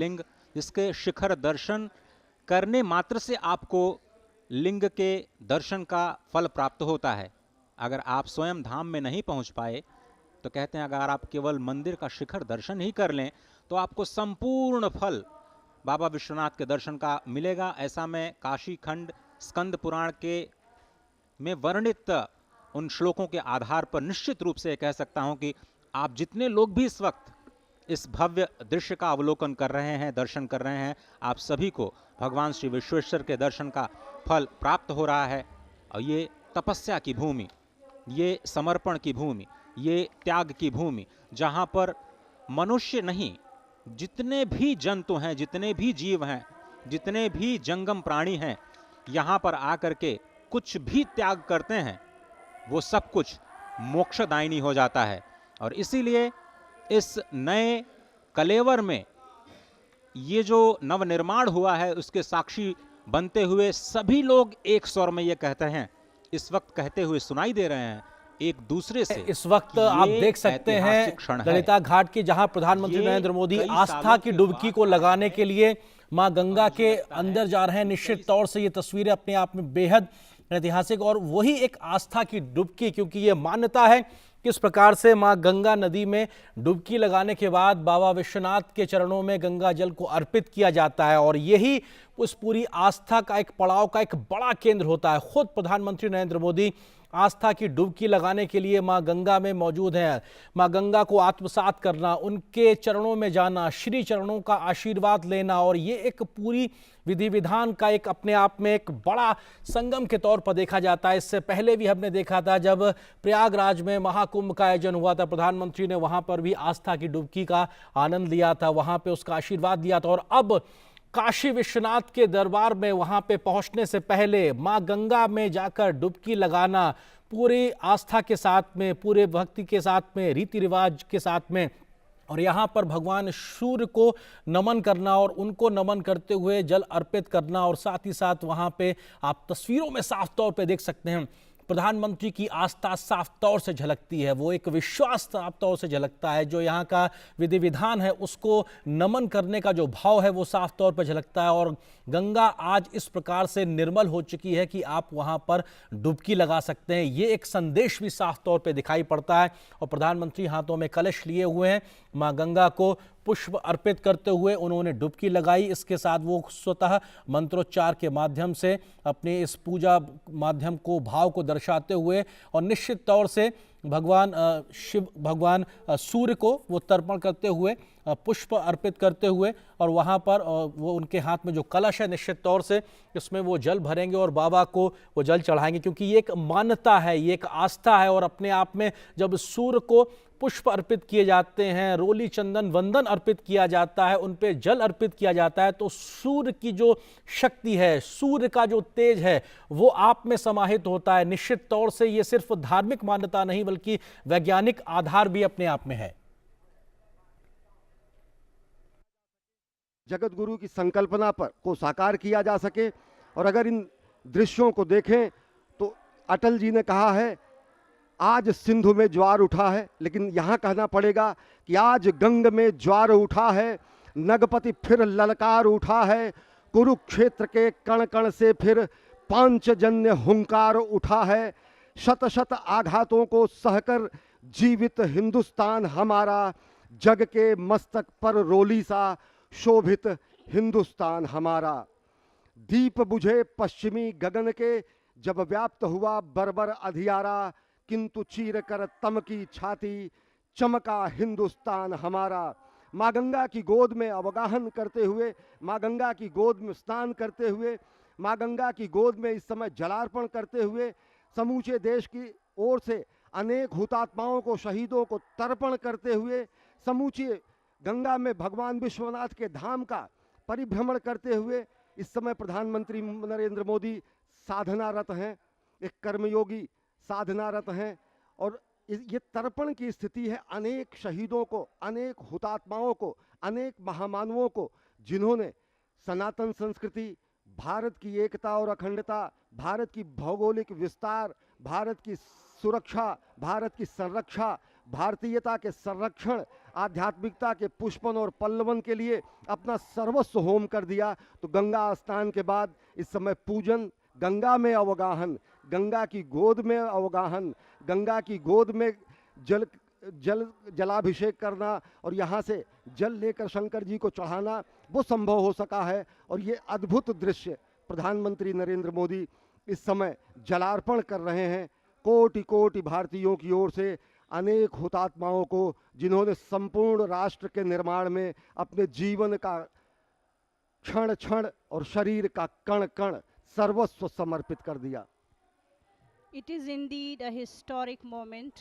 लिंग, जिसके शिखर दर्शन करने मात्र से आपको लिंग के दर्शन का फल प्राप्त होता है। अगर आप स्वयं धाम में नहीं पहुंच पाए तो कहते हैं अगर आप केवल मंदिर का शिखर दर्शन ही कर लें तो आपको संपूर्ण फल बाबा विश्वनाथ के दर्शन का मिलेगा। ऐसा मैं काशी खंड स्कंद पुराण के में वर्णित उन श्लोकों के आधार पर निश्चित रूप से कह सकता हूं कि आप जितने लोग भी इस वक्त इस भव्य दृश्य का अवलोकन कर रहे हैं, दर्शन कर रहे हैं, आप सभी को भगवान श्री विश्वेश्वर के दर्शन का फल प्राप्त हो रहा है। और ये तपस्या की भूमि, ये समर्पण की भूमि, ये त्याग की भूमि, जहां पर मनुष्य नहीं, जितने भी जंतु हैं, जितने भी जीव हैं, जितने भी जंगम प्राणी हैं, यहां पर आकर के कुछ भी त्याग करते हैं वो सब कुछ मोक्षदायिनी हो जाता है। और इसीलिए इस नए कलेवर में ये जो नवनिर्माण हुआ है उसके साक्षी बनते हुए सभी लोग एक स्वर में ये कहते हैं, इस वक्त कहते हुए सुनाई दे रहे हैं एक दूसरे से। इस वक्त आप देख सकते हैं ललिता घाट की, जहां प्रधानमंत्री नरेंद्र मोदी आस्था की डुबकी को लगाने के लिए मां गंगा के अंदर जा रहे हैं। निश्चित तौर से ये तस्वीरें अपने आप में बेहद ऐतिहासिक और वही एक आस्था की डुबकी, क्योंकि ये मान्यता है किस प्रकार से मां गंगा नदी में डुबकी लगाने के बाद बाबा विश्वनाथ के चरणों में गंगा जल को अर्पित किया जाता है और यही उस पूरी आस्था का एक पड़ाव का एक बड़ा केंद्र होता है। खुद प्रधानमंत्री नरेंद्र मोदी आस्था की डुबकी लगाने के लिए मां गंगा में मौजूद हैं। मां गंगा को आत्मसात करना, उनके चरणों में जाना, श्री चरणों का आशीर्वाद लेना, और ये एक पूरी विधि विधान का एक अपने आप में एक बड़ा संगम के तौर पर देखा जाता है। इससे पहले भी हमने देखा था जब प्रयागराज में महाकुंभ का आयोजन हुआ था, प्रधानमंत्री ने वहां पर भी आस्था की डुबकी का आनंद लिया था, वहां पे उसका आशीर्वाद लिया था। और अब काशी विश्वनाथ के दरबार में वहां पे पहुंचने से पहले मां गंगा में जाकर डुबकी लगाना, पूरी आस्था के साथ में, पूरे भक्ति के साथ में, रीति रिवाज के साथ में, और यहाँ पर भगवान सूर्य को नमन करना और उनको नमन करते हुए जल अर्पित करना। और साथ ही साथ वहाँ पे आप तस्वीरों में साफ तौर पे देख सकते हैं प्रधानमंत्री की आस्था साफ तौर से झलकती है, वो एक विश्वास साफ तौर से झलकता है, जो यहाँ का विधि विधान है उसको नमन करने का जो भाव है वो साफ तौर पर झलकता है। और गंगा आज इस प्रकार से निर्मल हो चुकी है कि आप वहाँ पर डुबकी लगा सकते हैं, ये एक संदेश भी साफ तौर पर दिखाई पड़ता है। और प्रधानमंत्री हाथों में कलश लिए हुए हैं, माँ गंगा को पुष्प अर्पित करते हुए उन्होंने डुबकी लगाई। इसके साथ वो स्वतः मंत्रोच्चार के माध्यम से अपने इस पूजा माध्यम को, भाव को दर्शाते हुए, और निश्चित तौर से भगवान शिव, भगवान सूर्य को वो तर्पण करते हुए, पुष्प अर्पित करते हुए, और वहाँ पर वो उनके हाथ में जो कलश है निश्चित तौर से इसमें वो जल भरेंगे और बाबा को वो जल चढ़ाएंगे, क्योंकि ये एक मान्यता है, ये एक आस्था है। और अपने आप में जब सूर्य को पुष्प अर्पित किए जाते हैं, रोली चंदन वंदन अर्पित किया जाता है, उन पे जल अर्पित किया जाता है, तो सूर्य की जो शक्ति है, सूर्य का जो तेज है वो आप में समाहित होता है। निश्चित तौर से ये सिर्फ धार्मिक मान्यता नहीं बल्कि वैज्ञानिक आधार भी अपने आप में है। जगत गुरु की संकल्पना पर को साकार किया जा सके। और अगर इन दृश्यों को देखें तो अटल जी ने कहा है आज सिंधु में ज्वार उठा है, लेकिन यहाँ कहना पड़ेगा कि आज गंग में ज्वार उठा है, नगपति फिर ललकार उठा है, कुरुक्षेत्र के कण कण से फिर पांचजन्य हुंकार उठा है, शत शत आघातों को सहकर जीवित हिंदुस्तान हमारा, जग के मस्तक पर रोली सा शोभित हिंदुस्तान हमारा। दीप बुझे पश्चिमी गगन के जब व्याप्त हुआ बर्बर अधियारा, किंतु चीर कर तम की छाती चमका हिंदुस्तान हमारा। माँ गंगा की गोद में अवगाहन करते हुए, माँ गंगा की गोद में स्नान करते हुए, माँ गंगा की गोद में इस समय जलार्पण करते हुए समूचे देश की ओर से अनेक हुतात्माओं को, शहीदों को तर्पण करते हुए, समूचे गंगा में भगवान विश्वनाथ के धाम का परिभ्रमण करते हुए इस समय प्रधानमंत्री नरेंद्र मोदी साधनारत हैं, एक कर्मयोगी साधनारत हैं। और ये तर्पण की स्थिति है अनेक शहीदों को, अनेक हुतात्माओं को, अनेक महामानवों को, जिन्होंने सनातन संस्कृति, भारत की एकता और अखंडता, भारत की भौगोलिक विस्तार, भारत की सुरक्षा, भारत की संरक्षा, भारतीयता के संरक्षण, आध्यात्मिकता के पुष्पन और पल्लवन के लिए अपना सर्वस्व होम कर दिया। तो गंगा स्नान के बाद इस समय पूजन, गंगा में अवगाहन, गंगा की गोद में अवगाहन, गंगा की गोद में जलाभिषेक करना और यहाँ से जल लेकर शंकर जी को चढ़ाना, वो संभव हो सका है। और ये अद्भुत दृश्य प्रधानमंत्री नरेंद्र मोदी इस समय जलार्पण कर रहे हैं कोटि कोटि भारतीयों की ओर से अनेक हुतात्माओं को, जिन्होंने संपूर्ण राष्ट्र के निर्माण में अपने जीवन का क्षण क्षण और शरीर का कण कण सर्वस्व समर्पित कर दिया। It is indeed a historic moment,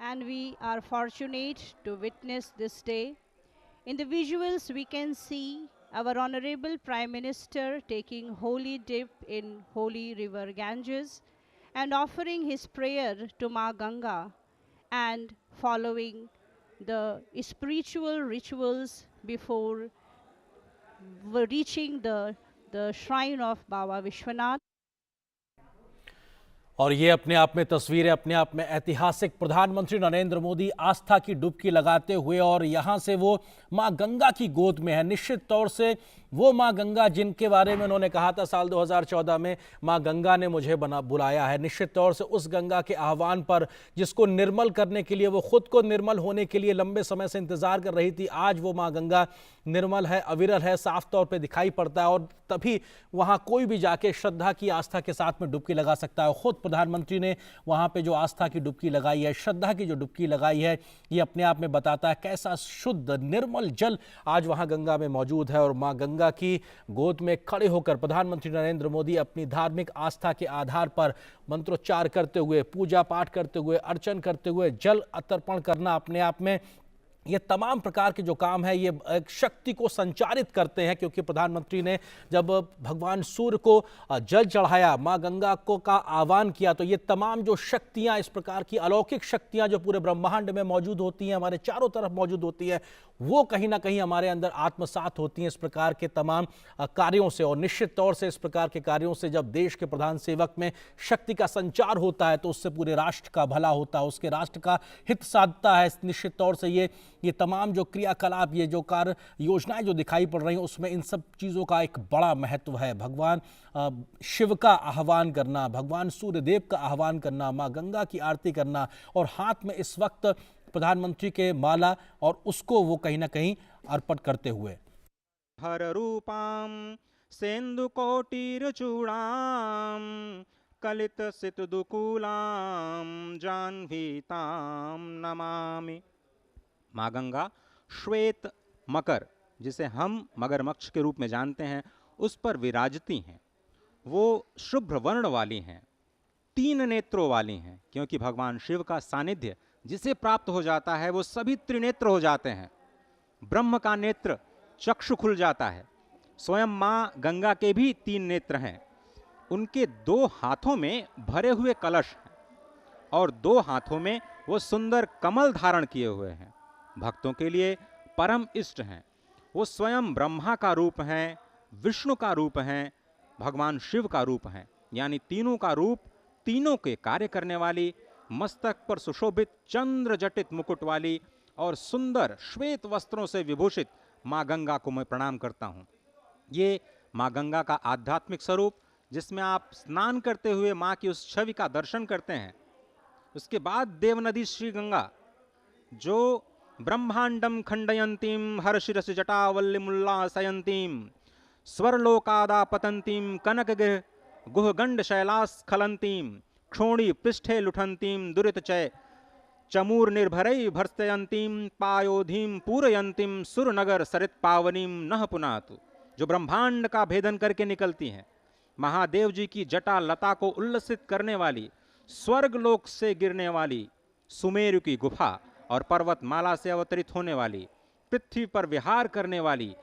and we are fortunate to witness this day. In the visuals, we can see our Honorable Prime Minister taking holy dip in holy river Ganges and offering his prayer to Ma Ganga and following the spiritual rituals before reaching the shrine of Baba Vishwanath. और ये अपने आप में तस्वीरें अपने आप में ऐतिहासिक, प्रधानमंत्री नरेंद्र मोदी आस्था की डुबकी लगाते हुए और यहाँ से वो माँ गंगा की गोद में है। निश्चित तौर से वो माँ गंगा जिनके बारे में उन्होंने कहा था साल 2014 में, माँ गंगा ने मुझे बुलाया है। निश्चित तौर से उस गंगा के आह्वान पर, जिसको निर्मल करने के लिए, वो खुद को निर्मल होने के लिए लंबे समय से इंतजार कर रही थी, आज वो माँ गंगा निर्मल है, अविरल है, साफ तौर पे दिखाई पड़ता है। और तभी वहाँ कोई भी जाके श्रद्धा की, आस्था के साथ में डुबकी लगा सकता है। खुद प्रधानमंत्री ने वहाँ पे जो आस्था की डुबकी लगाई है, श्रद्धा की जो डुबकी लगाई है, ये अपने आप में बताता है कैसा शुद्ध निर्मल जल आज वहाँ गंगा में मौजूद है। और माँ गंगा की गोद में खड़े होकर प्रधानमंत्री नरेंद्र मोदी अपनी धार्मिक आस्था के आधार पर मंत्रोच्चार करते हुए, पूजा पाठ करते हुए, अर्चन करते हुए, जल अर्पण करना अपने आप में, ये तमाम प्रकार के जो काम है, ये एक शक्ति को संचारित करते हैं। क्योंकि प्रधानमंत्री ने जब भगवान सूर्य को जल चढ़ाया, माँ गंगा को का आह्वान किया, तो ये तमाम जो शक्तियाँ, इस प्रकार की अलौकिक शक्तियाँ जो पूरे ब्रह्मांड में मौजूद होती हैं, हमारे चारों तरफ मौजूद होती हैं, वो कहीं ना कहीं हमारे अंदर आत्मसात होती हैं इस प्रकार के तमाम कार्यों से। और निश्चित तौर से इस प्रकार के कार्यों से जब देश के प्रधान सेवक में शक्ति का संचार होता है, तो उससे पूरे राष्ट्र का भला होता है, उसके राष्ट्र का हित साधता है। निश्चित तौर से ये तमाम जो क्रियाकलाप, ये जो कार्य योजनाएं जो दिखाई पड़ रही हैं, उसमें इन सब चीज़ों का एक बड़ा महत्व है। भगवान शिव का आह्वान करना, भगवान सूर्यदेव का आह्वान करना, माँ गंगा की आरती करना, और हाथ में इस वक्त प्रधानमंत्री के माला, और उसको वो कहीं ना कहीं अर्पण करते हुए हर रूपाम सेन्दु कोटिर चूड़ाम कलित सित दुकूलाम जाह्नवीताम नमामि। माँ गंगा श्वेत मकर, जिसे हम मगरमच्छ के रूप में जानते हैं, उस पर विराजती हैं। वो शुभ्र वर्ण वाली हैं, 3 नेत्रों वाली हैं, क्योंकि भगवान शिव का सानिध्य जिसे प्राप्त हो जाता है वो सभी त्रिनेत्र हो जाते हैं। ब्रह्म का नेत्र चक्षु खुल जाता है। स्वयं माँ गंगा के भी 3 नेत्र हैं। उनके 2 हाथों में भरे हुए कलश हैं और 2 हाथों में वो सुंदर कमल धारण किए हुए हैं। भक्तों के लिए परम इष्ट हैं। वो स्वयं ब्रह्मा का रूप हैं, विष्णु का रूप हैं, भगवान शिव का रूप हैं, यानी तीनों का रूप, तीनों के कार्य करने वाली, मस्तक पर सुशोभित चंद्र जटित मुकुट वाली और सुंदर श्वेत वस्त्रों से विभूषित माँ गंगा को मैं प्रणाम करता हूँ। ये माँ गंगा का आध्यात्मिक स्वरूप, जिसमें आप स्नान करते हुए माँ की उस छवि का दर्शन करते हैं। उसके बाद देवनदी श्री गंगा, जो ब्रह्मांडम खंडयंतीम हर्षिरस जटावल्लिमुल्लासयंतीम स्वरलोकादापतंतीम कनकगिर गुहगंड शैलास्खलंतीम क्षोणी पृष्ठे लुठंतीम दुरितचय चमूर निर्भरई भर्स्तयंतीम पायोधीम पूरयंतीम सुरनगर सरित पावनीम नह पुनातु, जो ब्रह्मांड का भेदन करके निकलती हैं। महादेव जी की जटा लता को उल्लसित करने वाली, स्वर्ग लोक से गिरने वाली, सुमेरु की गुफा और पर्वतमाला से अवतरित होने वाली, पृथ्वी पर विहार करने वाली,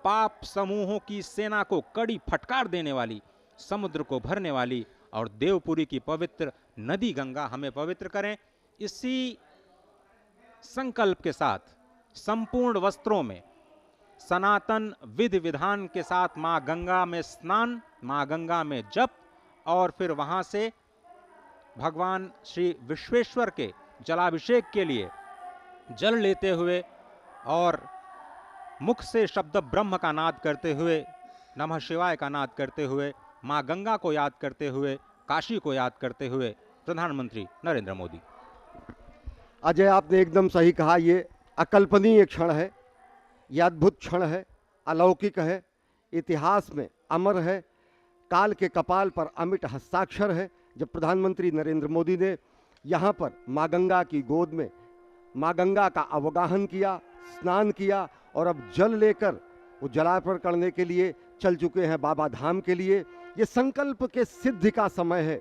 पाप समूहों की सेना को कड़ी फटकार देने वाली, समुद्र को भरने वाली और देवपुरी की पवित्र नदी गंगा हमें पवित्र करें। इसी संकल्प के साथ संपूर्ण वस्त्रों में सनातन विधि विधान के साथ माँ गंगा में स्नान, माँ गंगा में जप, और फिर वहां से भगवान श्री विश्वेश्वर के जलाभिषेक के लिए जल लेते हुए और मुख से शब्द ब्रह्म का नाद करते हुए, नमः शिवाय का नाद करते हुए, माँ गंगा को याद करते हुए, काशी को याद करते हुए प्रधानमंत्री नरेंद्र मोदी। अजय, आपने एकदम सही कहा, ये अकल्पनीय क्षण है, यह अद्भुत क्षण है, अलौकिक है, इतिहास में अमर है, काल के कपाल पर अमिट हस्ताक्षर है। जब प्रधानमंत्री नरेंद्र मोदी ने यहाँ पर माँ गंगा की गोद में माँ गंगा का अवगाहन किया, स्नान किया और अब जल लेकर वो जलार्पण करने के लिए चल चुके हैं बाबा धाम के लिए। ये संकल्प के सिद्धि का समय है,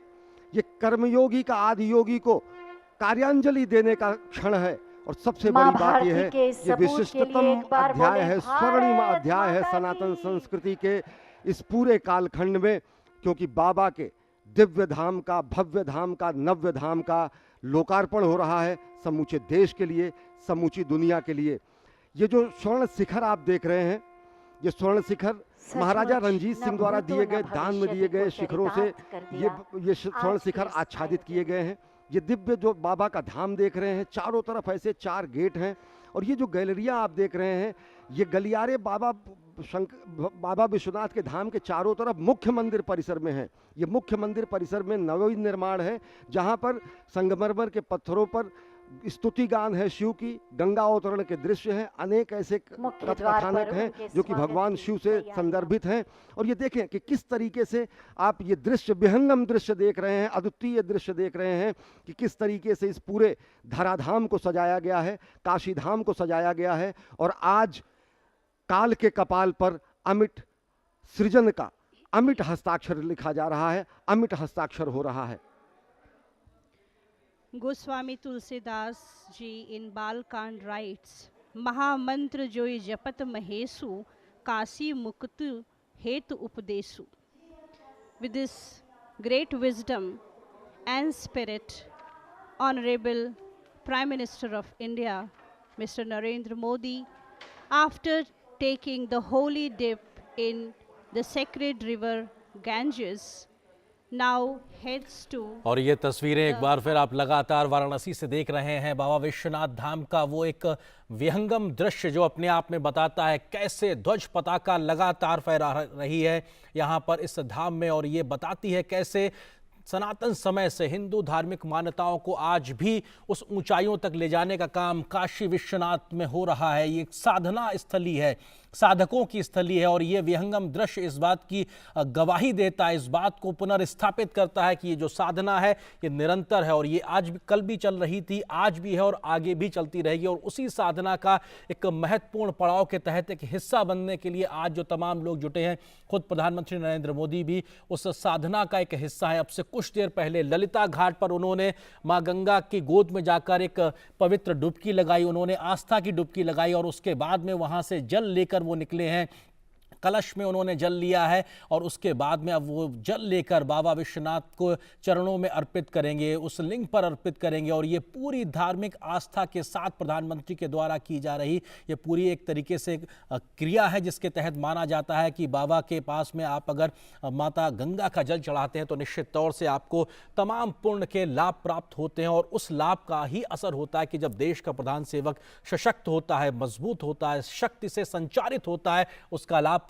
ये कर्मयोगी का आदि योगी को कार्यांजलि देने का क्षण है। और सबसे बड़ी बात यह है, ये विशिष्टतम अध्याय है, स्वर्णिम अध्याय है सनातन संस्कृति के इस पूरे कालखंड में, क्योंकि बाबा के दिव्य धाम का, भव्य धाम का, नव्य धाम का लोकार्पण हो रहा है समूचे देश के लिए, समूची दुनिया के लिए। ये जो स्वर्ण शिखर आप देख रहे हैं, ये स्वर्ण शिखर महाराजा रंजीत सिंह द्वारा दिए गए, दान में दिए गए शिखरों से ये स्वर्ण शिखर आच्छादित किए गए हैं। ये दिव्य जो बाबा का धाम देख रहे हैं, चारों तरफ ऐसे 4 गेट हैं और ये जो गैलरियां आप देख रहे हैं, ये गलियारे बाबा विश्वनाथ के धाम के चारों तरफ मुख्य मंदिर परिसर में है। ये मुख्य मंदिर परिसर में नवनिर्माण है, जहां पर संगमरमर के पत्थरों पर स्तुति गान है शिव की, गंगा अवतरण के दृश्य हैं, अनेक ऐसे कथानक हैं जो कि भगवान शिव से संदर्भित हैं। और ये देखें कि किस तरीके से आप ये दृश्य, विहंगम दृश्य देख रहे हैं, अद्वितीय दृश्य देख रहे हैं कि किस तरीके से इस पूरे धराधाम को सजाया गया है, काशी धाम को सजाया गया है। और आज काल के कपाल पर अमिट सृजन का अमिट हस्ताक्षर लिखा जा रहा है, अमिट हस्ताक्षर हो रहा है। Goswami Tulsidas ji in Balkand writes, Mahamantra joi japat mahesu, kasi muktu hetu upadesu. With this great wisdom and spirit, Honorable Prime Minister of India, Mr. Narendra Modi, after taking the holy dip in the sacred river Ganges, now heads to। और ये तस्वीरें एक बार फिर आप लगातार वाराणसी से देख रहे हैं, बाबा विश्वनाथ धाम का वो एक विहंगम दृश्य जो अपने आप में बताता है कैसे ध्वज पताका लगातार फहरा रही है यहाँ पर इस धाम में। और ये बताती है कैसे सनातन समय से हिंदू धार्मिक मान्यताओं को आज भी उस ऊंचाइयों तक ले जाने का काम काशी विश्वनाथ में हो रहा है। ये एक साधना स्थली है, साधकों की स्थली है। और ये विहंगम दृश्य इस बात की गवाही देता है, इस बात को पुनर्स्थापित करता है कि ये जो साधना है ये निरंतर है और ये आज भी, कल भी चल रही थी, आज भी है और आगे भी चलती रहेगी। और उसी साधना का एक महत्वपूर्ण पड़ाव के तहत एक हिस्सा बनने के लिए आज जो तमाम लोग जुटे हैं, खुद प्रधानमंत्री नरेंद्र मोदी भी उस साधना का एक हिस्सा है। अब से कुछ देर पहले ललिता घाट पर उन्होंने माँ गंगा की गोद में जाकर एक पवित्र डुबकी लगाई, उन्होंने आस्था की डुबकी लगाई और उसके बाद में वहां से जल लेकर वो निकले हैं। कलश में उन्होंने जल लिया है और उसके बाद में अब वो जल लेकर बाबा विश्वनाथ को चरणों में अर्पित करेंगे, उस लिंग पर अर्पित करेंगे। और ये पूरी धार्मिक आस्था के साथ प्रधानमंत्री के द्वारा की जा रही ये पूरी एक तरीके से क्रिया है, जिसके तहत माना जाता है कि बाबा के पास में आप अगर माता गंगा का जल चढ़ाते हैं तो निश्चित तौर से आपको तमाम पुण्य के लाभ प्राप्त होते हैं। और उस लाभ का ही असर होता है कि जब देश का प्रधान सेवक सशक्त होता है, मजबूत होता है, शक्ति से संचारित होता है, उसका लाभ